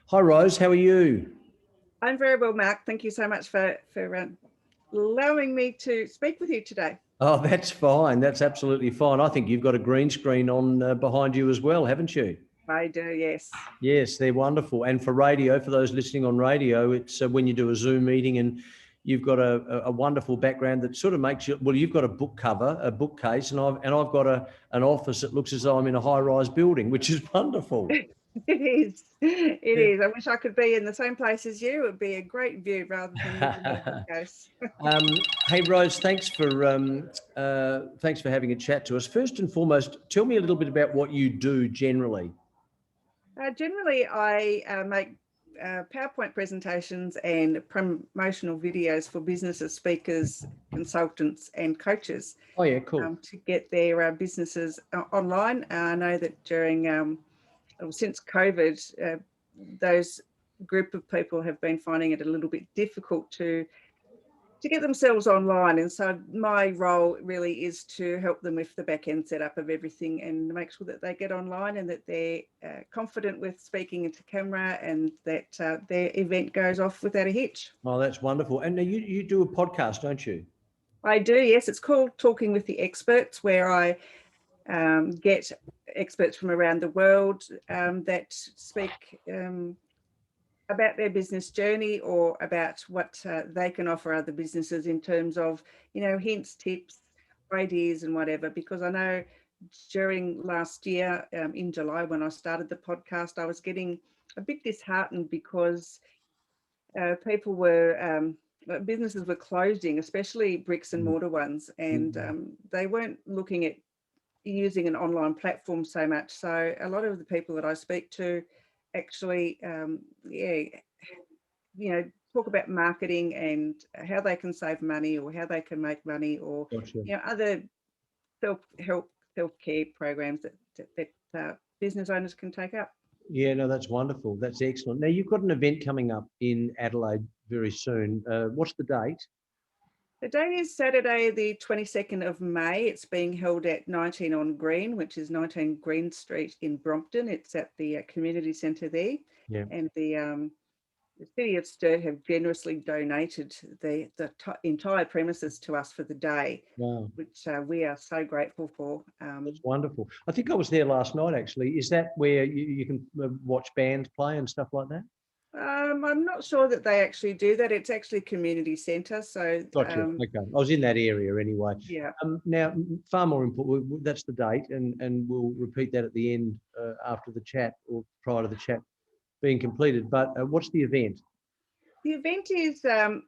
Hi, Rose. How are you? I'm very well, Mark. Thank you so much for allowing me to speak with you today. Oh, that's fine. That's absolutely fine. I think you've got a green screen on behind you as well, haven't you? I do, yes. Yes, they're wonderful. And for radio, for those listening on radio, it's when you do a Zoom meeting and you've got a wonderful background that sort of makes you. Well, you've got a book cover, a bookcase, and I've got an office that looks as though I'm in a high-rise building, which is wonderful. It is. It Yeah. is. I wish I could be in the same place as you. It would be a great view rather than living in a bookcase. Hey Rose, thanks for having a chat to us. First and foremost, tell me a little bit about what you do generally. Generally, I make PowerPoint presentations and promotional videos for businesses, speakers, consultants, and coaches Oh yeah, cool. to get their businesses online. I know that since COVID, those group of people have been finding it a little bit difficult to get themselves online. And so my role really is to help them with the back end setup of everything and make sure that they get online and that they're confident with speaking into camera and that their event goes off without a hitch. Oh, that's wonderful. And now you do a podcast, don't you? I do, yes. It's called Talking with the Experts, where I get experts from around the world that speak about their business journey or about what they can offer other businesses in terms of, hints, tips, ideas, and whatever. Because I know during last year, in July, when I started the podcast, I was getting a bit disheartened because people were. Businesses were closing, especially bricks and mortar ones, and they weren't looking at using an online platform so much. So a lot of the people that I speak to actually, talk about marketing and how they can save money or how they can make money or, Gotcha. other self-help, self-care programs that business owners can take up. Yeah, no, that's wonderful. That's excellent. Now you've got an event coming up in Adelaide very soon. What's the date? The date is Saturday, the 22nd of May. It's being held at 19 on Green, which is 19 Green Street in Brompton. It's at the community centre there. Yeah. And the City of Sturt have generously donated the entire premises to us for the day, Wow, which we are so grateful for. that's wonderful. I think I was there last night actually. Is that where you can watch bands play and stuff like that? I'm not sure that they actually do that. It's actually community centre. So, Gotcha. Okay. I was in that area anyway. yeah. Now, far more important, that's the date, and we'll repeat that at the end after the chat or prior to the chat being completed. But what's the event? The event is the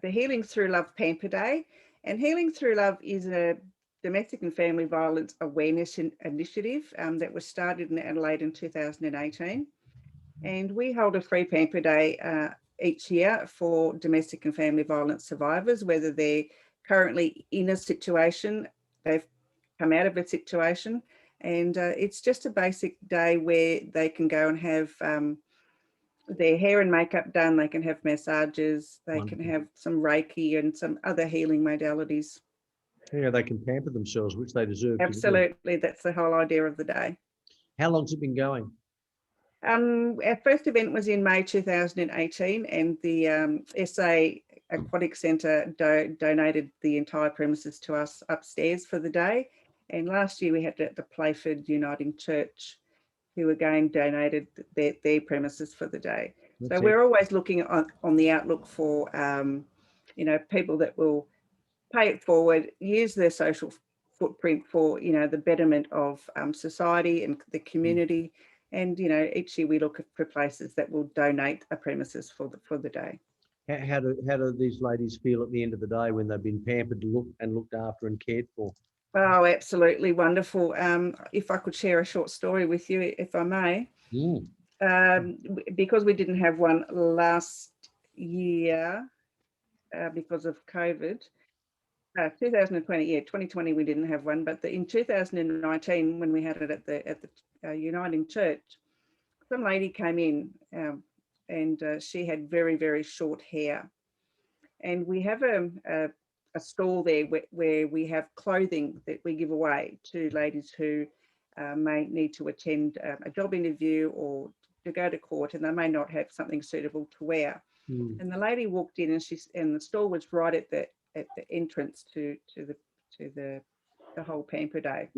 Healing Through Love Pamper Day. And Healing Through Love is a domestic and family violence awareness initiative that was started in Adelaide in 2018. And we hold a free pamper day each year for domestic and family violence survivors, whether they're currently in a situation, they've come out of a situation. And it's just a basic day where they can go and have their hair and makeup done. They can have massages, they can Wonderful. have some Reiki and some other healing modalities. Yeah, they can pamper themselves, which they deserve to do. Absolutely, that's the whole idea of the day. How long's it been going? Our first event was in May 2018, and the SA Aquatic Centre donated the entire premises to us upstairs for the day. And last year we had it at the Playford Uniting Church, who again donated their premises for the day. That's So it. we're always looking on the outlook for, people that will pay it forward, use their social footprint for, the betterment of society and the community. And, each year we look for places that will donate a premises for the day. How do these ladies feel at the end of the day when they've been pampered, looked after, and cared for? Oh, absolutely wonderful. If I could share a short story with you, if I may. Mm. Because we didn't have one last year because of COVID, 2020, 2020 we didn't have one, but in 2019 when we had it at the Uniting Church, some lady came in and she had very, very short hair, and we have a stall there where we have clothing that we give away to ladies who may need to attend a job interview or go to court, and they may not have something suitable to wear. Mm. And the lady walked in, and the store was right at the entrance to the whole pamper day.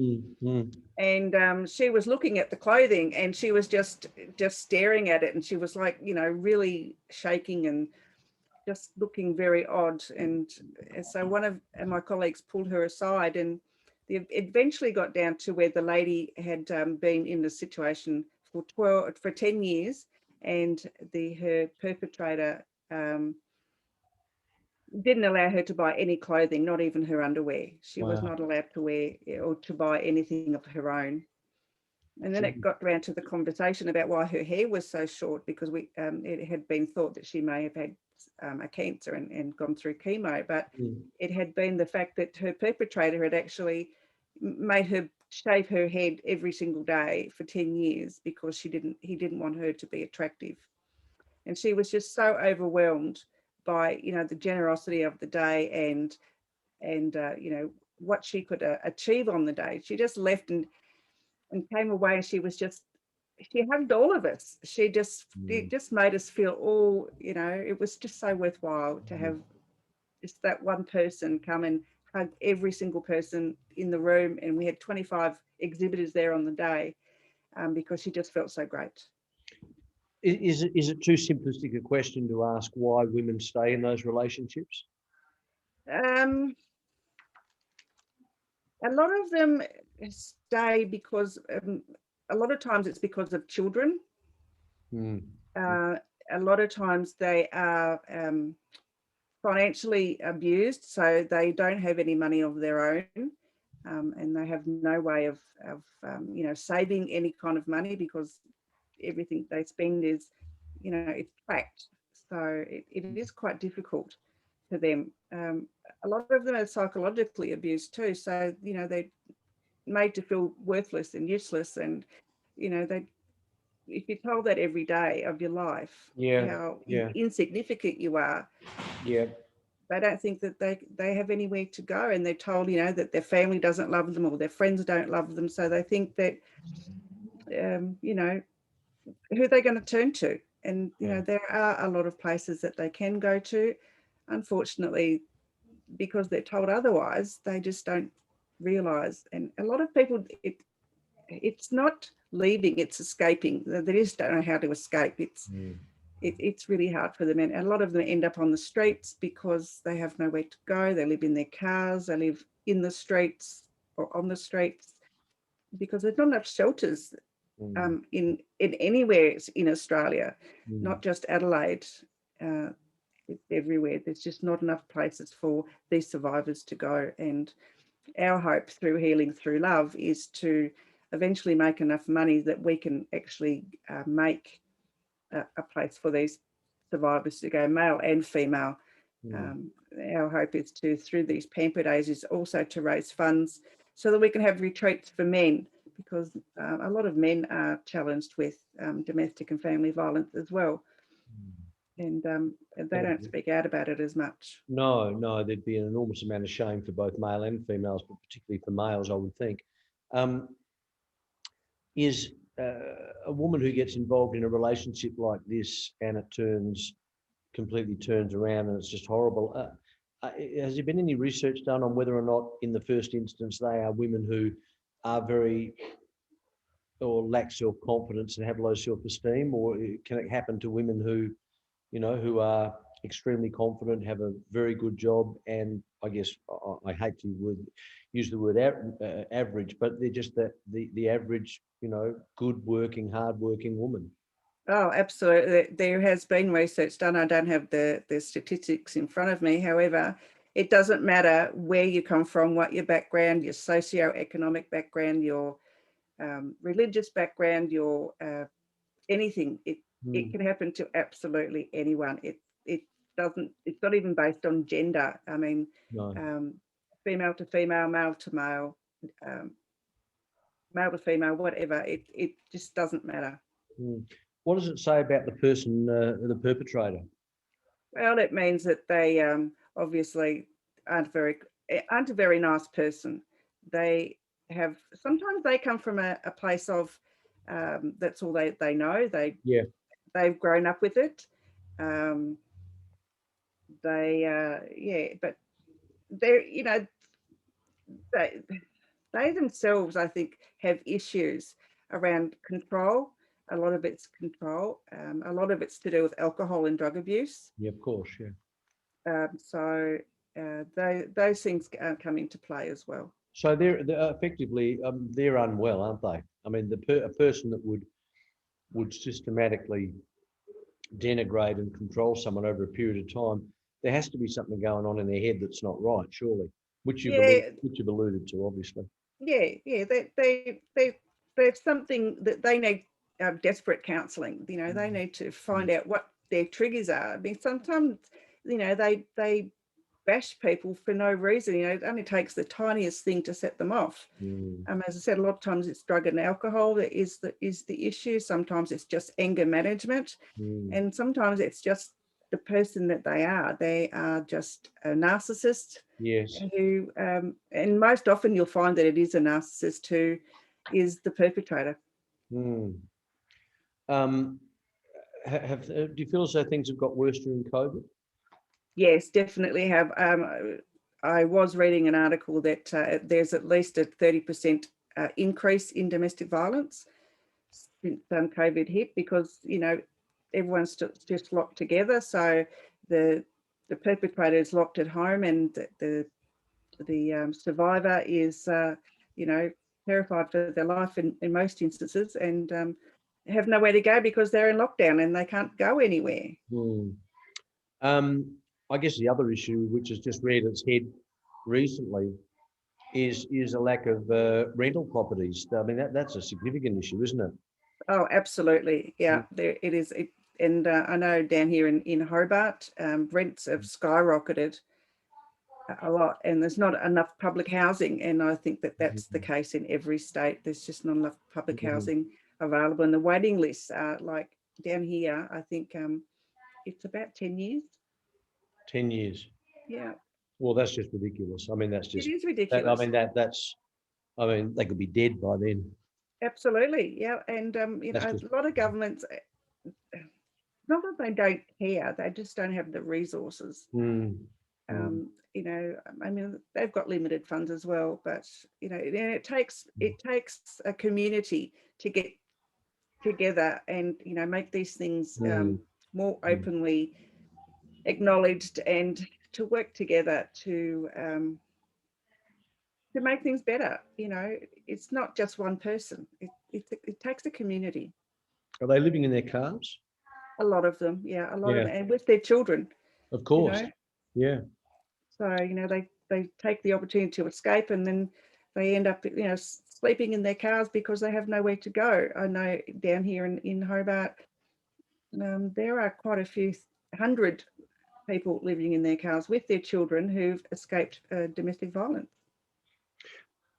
And she was looking at the clothing, and she was just staring at it, and she was like, really shaking and just looking very odd. And so one of my colleagues pulled her aside, and it eventually got down to where the lady had been in the situation for 10 years, and her perpetrator didn't allow her to buy any clothing, not even her underwear. She was not allowed to wear or to buy anything of her own. And then it got around to the conversation about why her hair was so short, because it had been thought that she may have had a cancer and gone through chemo, but it had been the fact that her perpetrator had actually made her shave her head every single day for 10 years because he didn't want her to be attractive. And she was just so overwhelmed by the generosity of the day and what she could achieve on the day. She just left and came away, and she hugged all of us. It just made us feel all, it was just so worthwhile to have just that one person come and hug every single person in the room. And we had 25 exhibitors there on the day because she just felt so great. Is it too simplistic a question to ask why women stay in those relationships? A lot of them stay because a lot of times it's because of children. A lot of times they are financially abused, so they don't have any money of their own, and they have no way of saving any kind of money, because everything they spend is, it's tracked. So it is quite difficult for them. A lot of them are psychologically abused too. So, they're made to feel worthless and useless. And, if you're told that every day of your life, how insignificant you are, they don't think that they have anywhere to go. And they're told, that their family doesn't love them or their friends don't love them. So they think that, who are they going to turn to? And, there are a lot of places that they can go to. Unfortunately, because they're told otherwise, they just don't realise. And a lot of people, it's not leaving, it's escaping. They just don't know how to escape. It's really hard for them. And a lot of them end up on the streets because they have nowhere to go. They live in their cars, they live in the streets or on the streets, because there's not enough shelters in anywhere in Australia, not just Adelaide. It's everywhere. There's just not enough places for these survivors to go. And our hope through Healing Through Love is to eventually make enough money that we can actually make a place for these survivors to go, male and female. Our hope is to, through these pamper days, is also to raise funds so that we can have retreats for men, because a lot of men are challenged with domestic and family violence as well. And they don't speak out about it as much. No, there'd be an enormous amount of shame for both male and females, but particularly for males, I would think. Is a woman who gets involved in a relationship like this and it completely turns around and it's just horrible, has there been any research done on whether or not in the first instance they are women who are or lack self-confidence and have low self-esteem, or can it happen to women who are extremely confident, have a very good job, and I guess I hate to use the word average, but they're just the average, good working, hard working woman? Oh, absolutely. There has been research done. I don't have the statistics in front of me. However, it doesn't matter where you come from, what your background, your socio-economic background, your religious background, your anything. It can happen to absolutely anyone. It's not even based on gender. I mean, female to female, male to male, male to female, whatever. It just doesn't matter. What does it say about the person, the perpetrator? Well, it means that they obviously aren't a very nice person. Sometimes they come from a place of That's all they know. Yeah. They've grown up with it. But they're, they themselves, I think, have issues around control. A lot of it's control. A lot of it's to do with alcohol and drug abuse. Yeah, of course. Yeah. So those things come into play as well. So they're effectively they're unwell, aren't they? I mean, a person that would systematically denigrate and control someone over a period of time, there has to be something going on in their head that's not right, surely. Which you've alluded to, obviously. Yeah. There's something that they need desperate counselling. They need to find out what their triggers are. I mean, sometimes, they bash people for no reason. It only takes the tiniest thing to set them off. As I said, a lot of times it's drug and alcohol that is the issue. Sometimes it's just anger management, and sometimes it's just the person that they are. They are just a narcissist. Yes. Who, and most often you'll find that it is a narcissist who is the perpetrator. Do you feel as though things have got worse during COVID? Yes, definitely have. I was reading an article that there's at least a 30% increase in domestic violence since COVID hit, because everyone's just locked together. So the perpetrator is locked at home, and the survivor is terrified for their life in most instances, and have nowhere to go because they're in lockdown and they can't go anywhere. I guess the other issue, which has just reared its head recently, is a lack of rental properties. I mean, that's a significant issue, isn't it? Oh, absolutely. Yeah, there it is. And I know down here in Hobart, rents have skyrocketed a lot, and there's not enough public housing. And I think that that's the case in every state. There's just not enough public housing available. And the waiting lists are, like down here, I think it's about 10 years. 10 years. Yeah. Well, that's just ridiculous. I mean, that's just... It is ridiculous. I mean, they could be dead by then. Absolutely. Yeah. And, a lot of governments, not that they don't care, they just don't have the resources. I mean, they've got limited funds as well, but it takes a community to get together and make these things more openly acknowledged, and to work together to make things better. It's not just one person. It takes a community. Are they living in their cars? A lot of them, yeah, a lot of them, and with their children. Of course, yeah. So they take the opportunity to escape, and then they end up sleeping in their cars because they have nowhere to go. I know down here in Hobart, there are quite a few hundred people living in their cars with their children who've escaped domestic violence.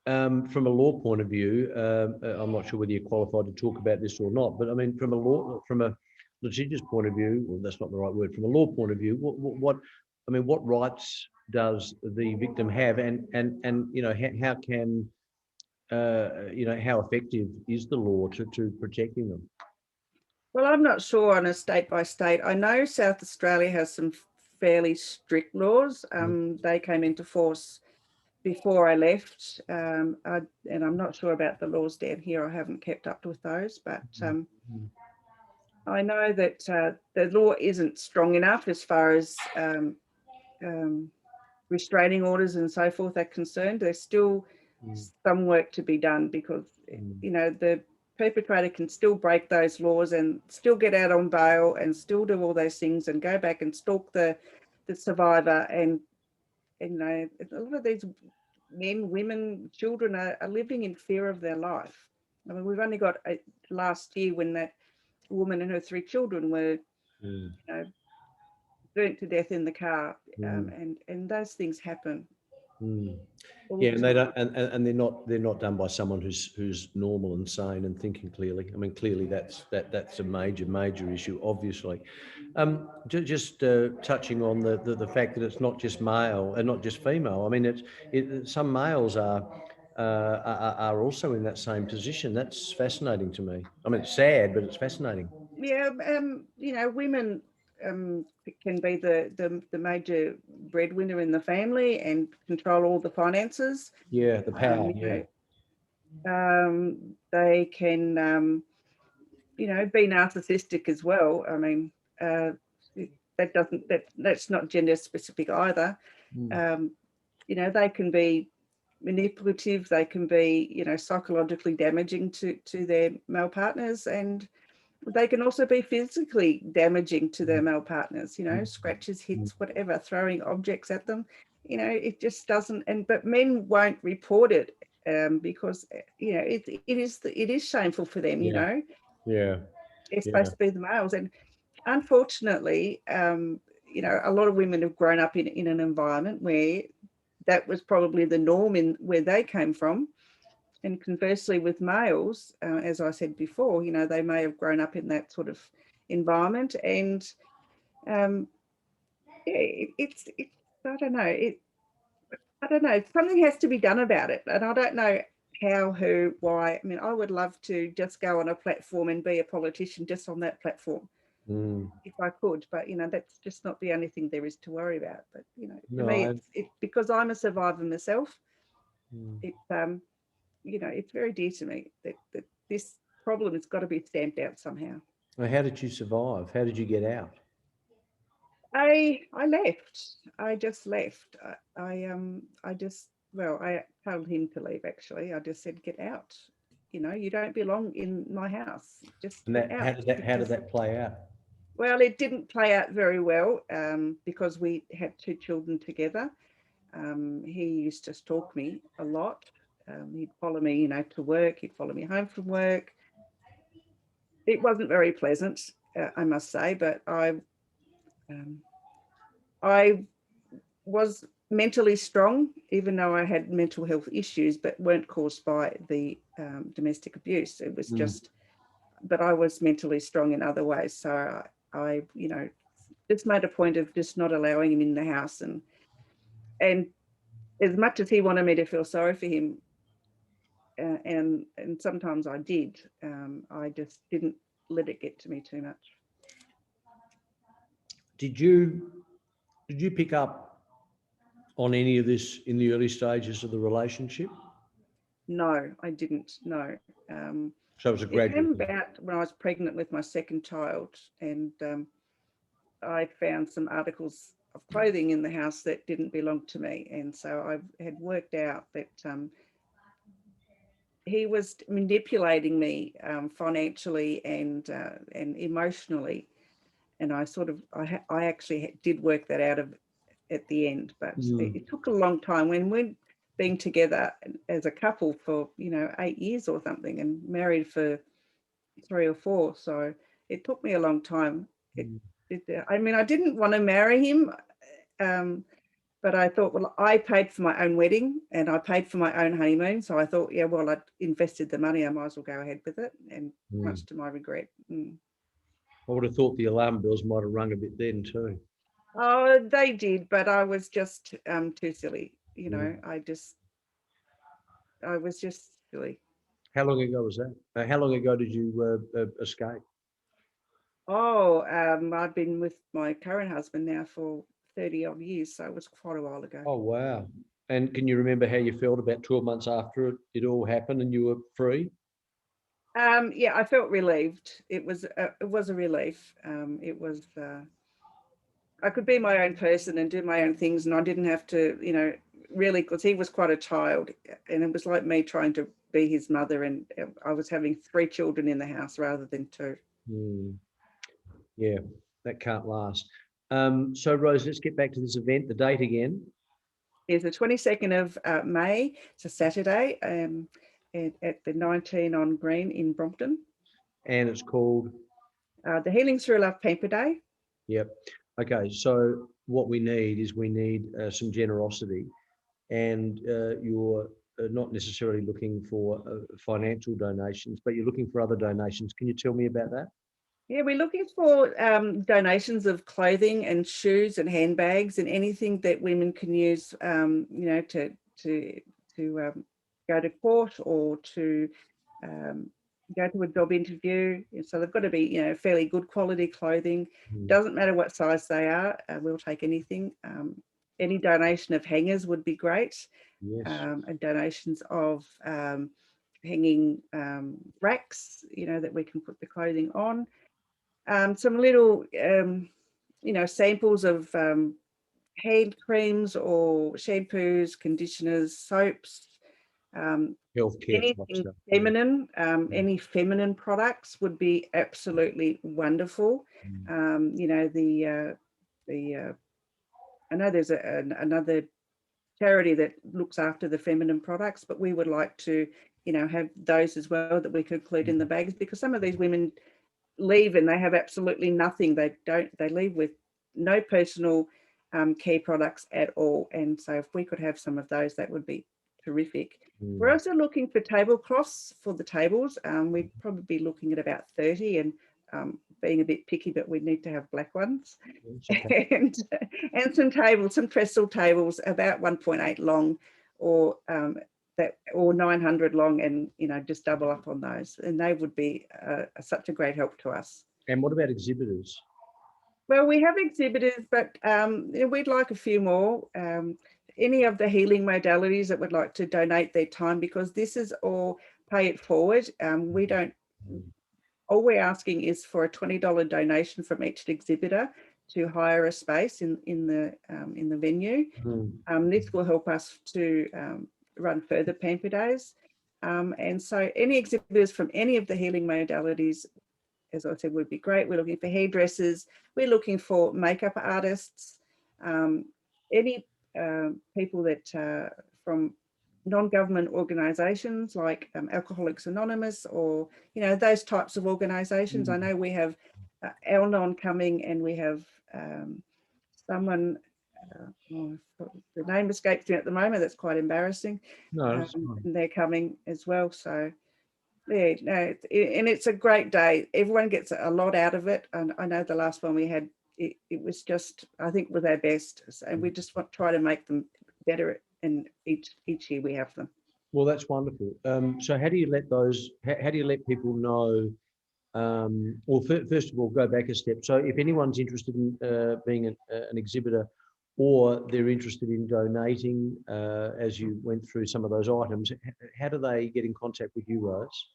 From a law point of view, I'm not sure whether you're qualified to talk about this or not, but I mean, from a litigious point of view, well, that's not the right word. From a law point of view, what rights does the victim have, and how can how effective is the law to protecting them? Well, I'm not sure on a state by state. I know South Australia has some fairly strict laws. They came into force before I left, and I'm not sure about the laws down here. I haven't kept up with those, but I know that the law isn't strong enough as far as restraining orders and so forth are concerned. There's still some work to be done, because the perpetrator can still break those laws and still get out on bail and still do all those things and go back and stalk the survivor. And a lot of these men, women, children are living in fear of their life. I mean, we've only got last year when that woman and her 3 children were burnt to death in the car, and those things happen. Yeah, and they don't, and they're not done by someone who's normal and sane and thinking clearly. I mean, clearly that's a major issue, obviously. Just touching on the fact that it's not just male and not just female. I mean, some males are are also in that same position. That's fascinating to me. I mean, it's sad, but it's fascinating. Yeah, you know, women can be the major breadwinner in the family and control all the finances. Yeah, the power. You know, they can, you know, be narcissistic as well. I mean, that's not gender specific either. Mm. You know, they can be manipulative. They can be, you know, psychologically damaging to their male partners, and they can also be physically damaging to their male partners, you know, scratches, hits, whatever, throwing objects at them. You know, it just doesn't, but men won't report it because, you know, it is shameful for them, you Yeah, know. yeah, They're yeah. supposed to be the males. And unfortunately, you know, a lot of women have grown up in an environment where that was probably the norm in where they came from. And conversely, with males, as I said before, you know, they may have grown up in that sort of environment, and um, yeah, I don't know, I don't know. Something has to be done about it, and I don't know how, who, why. I mean, I would love to just go on a platform and be a politician just on that platform Mm. if I could, but you know, that's just not the only thing there is to worry about. But you know, for No, me, it's because I'm a survivor myself. mm. It you know, it's very dear to me that this problem has got to be stamped out somehow. Well, how did you survive? How did you get out? I left. I just left. I just, well, I told him to leave actually. I just said, get out. You know, you don't belong in my house. Just And get that out. how did Because, that play out? well, it didn't play out very well because we had two children together. He used to stalk me a lot. He'd follow me, you know, to work. He'd follow me home from work. It wasn't very pleasant, I must say, but um, I was mentally strong, even though I had mental health issues, but weren't caused by the domestic abuse. It was Mm. just, but I was mentally strong in other ways. So you know, just made a point of just not allowing him in the house, and as much as he wanted me to feel sorry for him, and sometimes I did, I just didn't let it get to me too much. Did you pick up on any of this in the early stages of the relationship? No, I didn't. No. Um, So it was a it gradual came thing. about when I was pregnant with my second child, and I found some articles of clothing in the house that didn't belong to me. And so I had worked out that he was manipulating me financially and emotionally. And I sort of, I actually did work that out of at the end, but Mm. it took a long time when we'd been together as a couple for, you know, 8 years or something, and married for 3 or 4. So it took me a long time. It, Mm. I mean, I didn't want to marry him, um, but I thought, well, I paid for my own wedding and I paid for my own honeymoon. So I thought, yeah, well, I'd invested the money, I might as well go ahead with it. And Mm. much to my regret. I would have thought the alarm bells might have rung a bit then too. Oh, they did, but I was just too silly. You know, Mm. I was just silly. How long ago was that? How long ago did you escape? Oh, I've been with my current husband now for 30 odd years, so it was quite a while ago. Oh, wow. And can you remember how you felt about 12 months after it all happened and you were free? Yeah, I felt relieved. It was a relief. It was I could be my own person and do my own things, and I didn't have to, you know, really, because he was quite a child, and it was like me trying to be his mother, and I was having 3 children in the house rather than 2. Mm. Yeah, that can't last. So, Rose, let's get back to this event, the date again. It's the 22nd of May. It's a Saturday, at the 19 on Green in Brompton. And it's called, The Healing Through Love Pamper Day. yep. Okay, so what we need is some generosity, and you're not necessarily looking for financial donations, but you're looking for other donations. Can you tell me about that? Yeah, we're looking for donations of clothing and shoes and handbags and anything that women can use, you know, to go to court or to go to a job interview. So they've got to be, fairly good quality clothing. Doesn't matter what size they are. We'll take anything. Any donation of hangers would be great. Yes. And donations of hanging racks, that we can put the clothing on. Some little, samples of hand creams or shampoos, conditioners, soaps, Healthcare type anything stuff. feminine, any feminine products would be absolutely wonderful. I know there's another charity that looks after the feminine products, but we would like to, have those as well that we could include in the bags, because some of these women leave and they have absolutely nothing. They leave with no personal care products at all. And so if we could have some of those, that would be terrific. We're also looking for tablecloths for the tables. We'd probably be looking at about 30, and being a bit picky, but we need to have black ones. Okay. and some tables, some trestle tables about 1.8 long, or 900 long, and just double up on those, and they would be such a great help to us. And what about exhibitors? Well, we have exhibitors, but we'd like a few more. Any of the healing modalities that would like to donate their time, because this is all pay it forward. We don't. All we're asking is for a $20 donation from each exhibitor to hire a space in the venue. This will help us to run further Pamper Days. And so any exhibitors from any of the healing modalities, as I said, would be great. We're looking for hairdressers. We're looking for makeup artists, any people that from non-government organisations like Alcoholics Anonymous, or those types of organisations. I know we have Al-Non coming, and we have someone. The name escapes me at the moment. That's quite embarrassing. No, and they're coming as well. So yeah, no, and it's a great day. Everyone gets a lot out of it. And I know the last one we had, it was just, I think, was our best. And we just try to make them better. And each year we have them. well, that's wonderful. So how do you let those? How do you let people know? Well, first of all, go back a step. So if anyone's interested in being an exhibitor, or they're interested in donating, as you went through some of those items, how do they get in contact with you, Rose?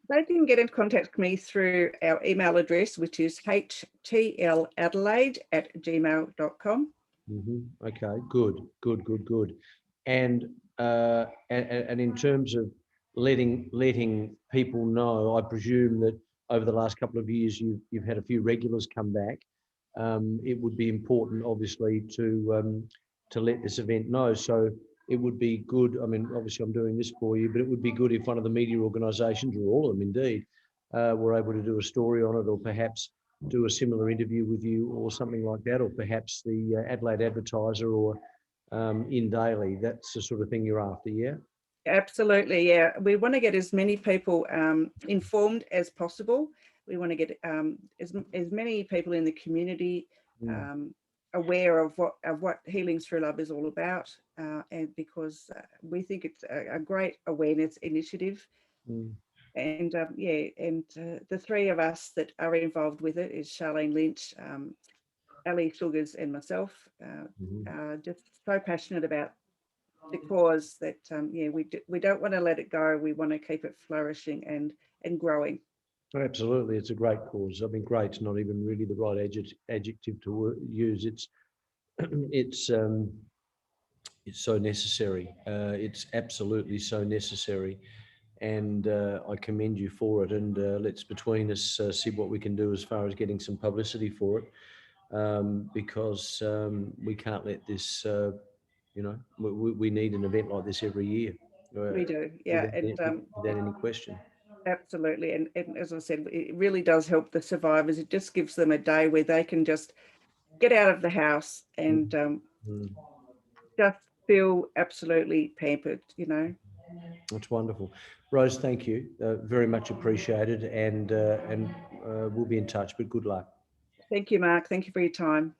They can get in contact with me through our email address, which is htladelaide@gmail.com. Okay, good. And in terms of letting people know, I presume that over the last couple of years you've had a few regulars come back. It would be important, obviously, to let this event know. So it would be good. I mean, obviously, I'm doing this for you, but it would be good if one of the media organisations, or all of them indeed, were able to do a story on it, or perhaps do a similar interview with you, or something like that, or perhaps the Adelaide Advertiser, or in Daily. That's the sort of thing you're after, yeah? Absolutely, yeah. We want to get as many people informed as possible. We want to get as many people in the community aware of what Healing Through Love is all about, and because we think it's a great awareness initiative. And the three of us that are involved with it is Charlene Lynch, Ali Sugars, and myself. Just so passionate about the cause that we don't want to let it go. We want to keep it flourishing and growing. Absolutely, it's a great cause. I mean, great's not even really the right adjective to use. It's so necessary. It's absolutely so necessary, and I commend you for it. And let's, between us, see what we can do as far as getting some publicity for it, because we can't let this. We need an event like this every year. We do, yeah, without any question. Absolutely, and as I said, it really does help the survivors. It just gives them a day where they can just get out of the house and just feel absolutely pampered, That's wonderful. Rose, thank you. Very much appreciated, and we'll be in touch, but good luck. Thank you, Mark. Thank you for your time.